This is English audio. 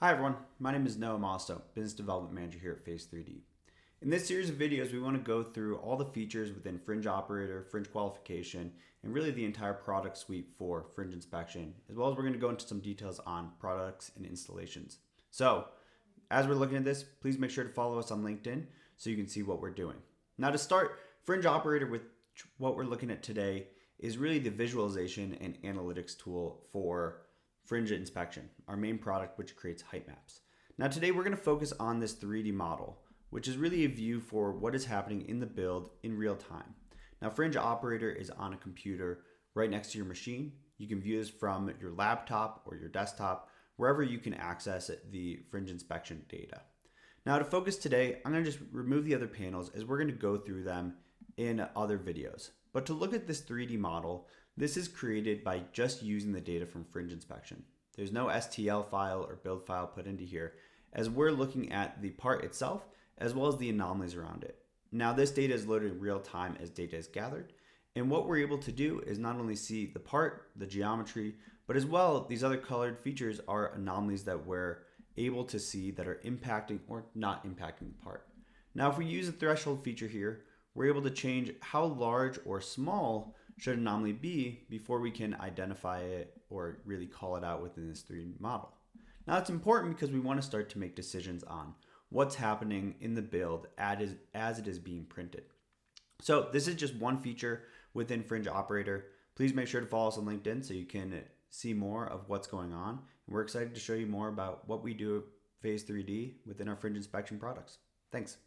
Hi everyone, my name is Noah Mostow, Business Development Manager here at Phase 3D. In this series of videos, we want to go through all the features within Fringe Operator, Fringe Qualification, and really the entire product suite for Fringe Inspection, as well as we're going to go into some details on products and installations. So, as we're looking at this, please make sure to follow us on LinkedIn so you can see what we're doing. Now to start, Fringe Operator with what we're looking at today is really the visualization and analytics tool for Fringe Inspection, our main product which creates height maps. Now today we're going to focus on this 3D model, which is really a view for what is happening in the build in real time. Now Fringe Operator is on a computer right next to your machine. You can view this from your laptop or your desktop, wherever you can access the Fringe Inspection data. Now to focus today, I'm going to just remove the other panels as we're going to go through them in other videos. But to look at this 3D model, this is created by just using the data from Fringe Inspection. There's no STL file or build file put into here, as we're looking at the part itself as well as the anomalies around it. Now this data is loaded in real time as data is gathered, and what we're able to do is not only see the part, the geometry, but as well these other colored features are anomalies that we're able to see that are impacting or not impacting the part. Now if we use the threshold feature here, we're able to change how large or small should an anomaly be before we can identify it or really call it out within this 3D model. Now it's important because we want to start to make decisions on what's happening in the build as it is being printed. So this is just one feature within Fringe Operator. Please make sure to follow us on LinkedIn so you can see more of what's going on. And we're excited to show you more about what we do at Phase 3D within our Fringe Inspection products. Thanks.